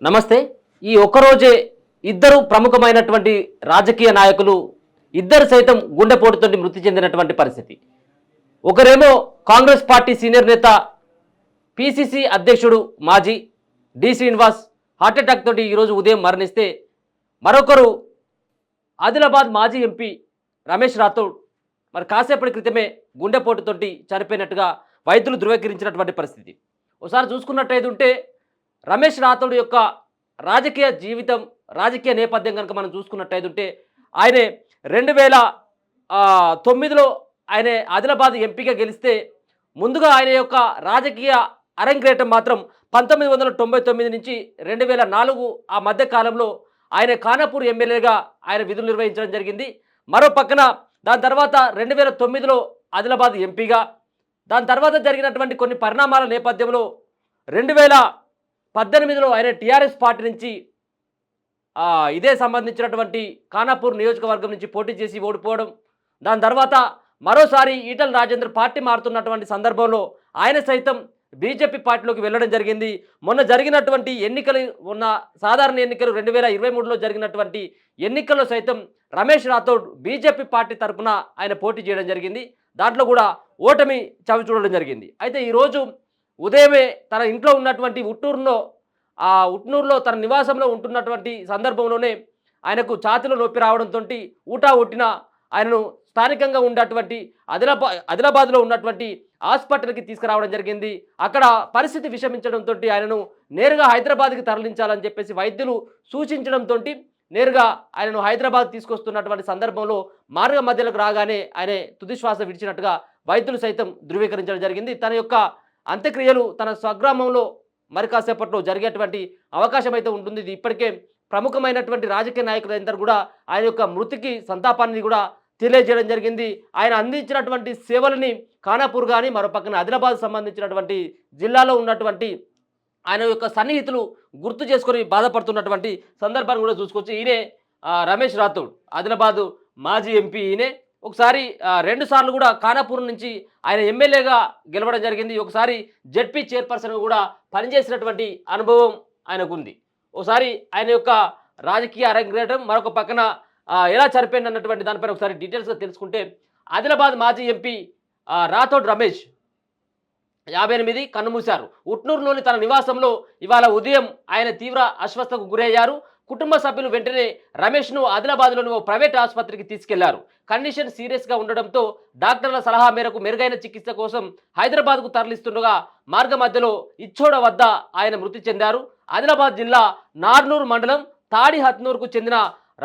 నమస్తే. ఈ ఒక్కరోజే ఇద్దరు ప్రముఖమైనటువంటి రాజకీయ నాయకులు ఇద్దరు సైతం గుండెపోటుతో మృతి చెందినటువంటి పరిస్థితి. ఒకరేమో కాంగ్రెస్ పార్టీ సీనియర్ నేత పిసిసి అధ్యక్షుడు మాజీ డి శ్రీనివాస్ హార్ట్అటాక్ తోటి ఈరోజు ఉదయం మరణిస్తే, మరొకరు ఆదిలాబాద్ మాజీ ఎంపీ రమేష్ రాథోడ్ మరి కాసేపటి క్రితమే గుండెపోటుతోటి చనిపోయినట్టుగా వైద్యులు ధృవీకరించినటువంటి పరిస్థితి. ఒకసారి చూసుకున్నట్టయితే రమేష్ రాథోడ్ యొక్క రాజకీయ జీవితం, రాజకీయ నేపథ్యం కనుక మనం చూసుకున్నట్టయితే ఆయనే 2009లో ఆయన ఆదిలాబాద్ ఎంపీగా గెలిస్తే, ముందుగా ఆయన యొక్క రాజకీయ అరంగేటం మాత్రం 1999 నుంచి 2004 ఆ మధ్య కాలంలో ఆయన ఖానాపూర్ ఎమ్మెల్యేగా ఆయన విధులు నిర్వహించడం జరిగింది. మరో పక్కన దాని తర్వాత 2009లో ఆదిలాబాద్ ఎంపీగా, దాని తర్వాత జరిగినటువంటి కొన్ని పరిణామాల నేపథ్యంలో 2018లో ఆయన టీఆర్ఎస్ పార్టీ నుంచి ఇదే సంబంధించినటువంటి ఖానాపూర్ నియోజకవర్గం నుంచి పోటీ చేసి ఓడిపోవడం, దాని తర్వాత మరోసారి ఈటల రాజేందర్ పార్టీ మారుతున్నటువంటి సందర్భంలో ఆయన సైతం బీజేపీ పార్టీలోకి వెళ్ళడం జరిగింది. మొన్న జరిగినటువంటి ఎన్నికలు, మొన్న సాధారణ ఎన్నికలు 2023లో జరిగినటువంటి ఎన్నికల్లో సైతం రమేష్ రాథోడ్ బీజేపీ పార్టీ తరఫున ఆయన పోటీ చేయడం జరిగింది. దాంట్లో కూడా ఓటమి చవి చూడడం జరిగింది. అయితే ఈరోజు ఉదయమే తన ఇంట్లో ఉన్నటువంటి ఉట్నూరులో తన నివాసంలో ఉంటున్నటువంటి సందర్భంలోనే ఆయనకు ఛాతీలో నొప్పి రావడంతో ఊటా ఒట్టిన ఆయనను స్థానికంగా ఉన్నటువంటి ఆదిలాబాద్లో ఉన్నటువంటి హాస్పిటల్కి తీసుకురావడం జరిగింది. అక్కడ పరిస్థితి విషమించడంతో ఆయనను నేరుగా హైదరాబాద్కి తరలించాలని చెప్పేసి వైద్యులు సూచించడంతో నేరుగా ఆయనను హైదరాబాద్ తీసుకొస్తున్నటువంటి సందర్భంలో మార్గ మధ్యలోకి రాగానే ఆయన తుదిశ్వాస విడిచినట్టుగా వైద్యులు సైతం ధృవీకరించడం జరిగింది. తన యొక్క అంత్యక్రియలు తన స్వగ్రామంలో మరి కాసేపట్లో జరిగేటువంటి అవకాశం అయితే ఉంటుంది. ఇది ఇప్పటికే ప్రముఖమైనటువంటి రాజకీయ నాయకులందరూ కూడా ఆయన యొక్క మృతికి సంతాపాన్ని కూడా తెలియజేయడం జరిగింది. ఆయన అందించినటువంటి సేవలని ఖానాపూర్ కానీ, మరో పక్కన ఆదిలాబాద్ సంబంధించినటువంటి జిల్లాలో ఉన్నటువంటి ఆయన యొక్క సన్నిహితులు గుర్తు చేసుకొని బాధపడుతున్నటువంటి సందర్భాన్ని కూడా చూసుకోవచ్చు. ఈయనే రమేష్ రాథోడ్, ఆదిలాబాద్ మాజీ ఎంపీ. ఈయనే ఒకసారి 2 సార్లు కూడా ఖానాపూర్ నుంచి ఆయన ఎమ్మెల్యేగా గెలవడం జరిగింది. ఒకసారి జెడ్పీ చైర్పర్సన్గా కూడా పనిచేసినటువంటి అనుభవం ఆయనకుంది. ఒకసారి ఆయన యొక్క రాజకీయ అరంగేటం, మరొక పక్కన ఎలా చనిపోయింది అన్నటువంటి దానిపైన ఒకసారి డీటెయిల్స్గా తెలుసుకుంటే, ఆదిలాబాద్ మాజీ ఎంపీ రాథోడ్ రమేష్ 58 కన్నుమూశారు. ఉట్నూరులోని తన నివాసంలో ఇవాళ ఉదయం ఆయన తీవ్ర అస్వస్థకు గురయ్యారు. కుటుంబ సభ్యులు వెంటనే రమేష్ను ఆదిలాబాద్లోని ఓ ప్రైవేట్ ఆసుపత్రికి తీసుకెళ్లారు. కండిషన్ సీరియస్గా ఉండడంతో డాక్టర్ల సలహా మేరకు మెరుగైన చికిత్స కోసం హైదరాబాద్కు తరలిస్తుండగా మార్గ మధ్యలో ఇచ్చోడ వద్ద ఆయన మృతి చెందారు. ఆదిలాబాద్ జిల్లా నార్నూర్ మండలం తాడిహత్నూర్కు చెందిన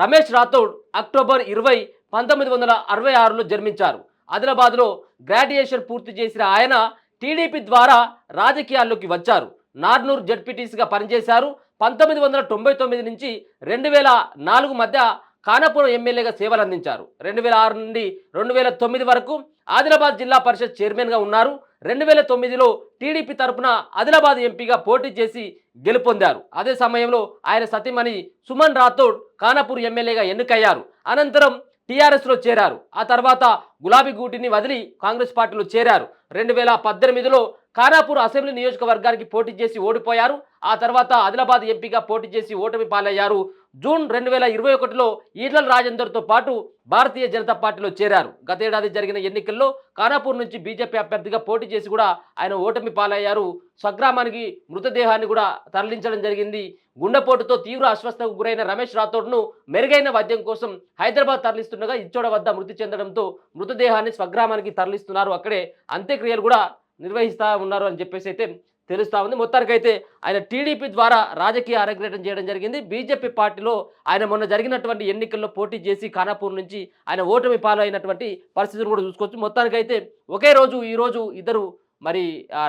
రమేష్ రాథోడ్ అక్టోబర్ 20, 1966లో జన్మించారు. ఆదిలాబాద్లో గ్రాడ్యుయేషన్ పూర్తి చేసిన ఆయన టీడీపీ ద్వారా రాజకీయాల్లోకి వచ్చారు. నార్నూర్ జడ్పీటీసీగా పనిచేశారు. 1999 నుంచి 2004 మధ్య ఖానాపూర్ ఎమ్మెల్యేగా సేవలు అందించారు. 2006 నుండి 2009 వరకు ఆదిలాబాద్ జిల్లా పరిషత్ చైర్మన్గా ఉన్నారు. 2009లో టీడీపీ తరఫున ఆదిలాబాద్ ఎంపీగా పోటీ చేసి గెలుపొందారు. అదే సమయంలో ఆయన సతీమణి సుమన్ రాథోడ్ ఖానాపూర్ ఎమ్మెల్యేగా ఎన్నికయ్యారు. అనంతరం టీఆర్ఎస్లో చేరారు. ఆ తర్వాత గులాబీ గూటిని వదిలి కాంగ్రెస్ పార్టీలో చేరారు. 2018లో ఖానాపూర్ అసెంబ్లీ నియోజకవర్గానికి పోటీ చేసి ఓడిపోయారు. ఆ తర్వాత ఆదిలాబాద్ ఎంపీగా పోటీ చేసి ఓటమి పాలయ్యారు. జూన్ 2021లో ఈటల రాజేందర్తో పాటు భారతీయ జనతా పార్టీలో చేరారు. గతేడాది జరిగిన ఎన్నికల్లో ఖానాపూర్ నుంచి బీజేపీ అభ్యర్థిగా పోటీ చేసి కూడా ఆయన ఓటమి పాలయ్యారు. స్వగ్రామానికి మృతదేహాన్ని కూడా తరలించడం జరిగింది. గుండెపోటుతో తీవ్ర అస్వస్థకు గురైన రమేష్ రాథోడ్ను మెరుగైన వైద్యం కోసం హైదరాబాద్ తరలిస్తుండగా ఇచ్చోడ వద్ద మృతి చెందడంతో మృతదేహాన్ని స్వగ్రామానికి తరలిస్తున్నారు. అక్కడే అంత్యక్రియలు కూడా నిర్వహిస్తూ ఉన్నారు అని చెప్పేసి అయితే తెలుస్తూ ఉంది. మొత్తానికైతే ఆయన టీడీపీ ద్వారా రాజకీయ అరంగేటం చేయడం జరిగింది. బీజేపీ పార్టీలో ఆయన మొన్న జరిగినటువంటి ఎన్నికల్లో పోటీ చేసి ఖానాపూర్ నుంచి ఆయన ఓటమి పాలైనటువంటి పరిస్థితులు కూడా చూసుకోవచ్చు. మొత్తానికైతే ఒకే రోజు ఈరోజు ఇద్దరు మరి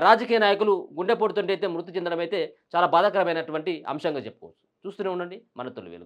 రాజకీయ నాయకులు గుండెపోటుతుంటే అయితే మృతి చెందడం అయితే చాలా బాధాకరమైనటువంటి అంశంగా చెప్పుకోవచ్చు. చూస్తూనే ఉండండి మన తొలి వెలుగు.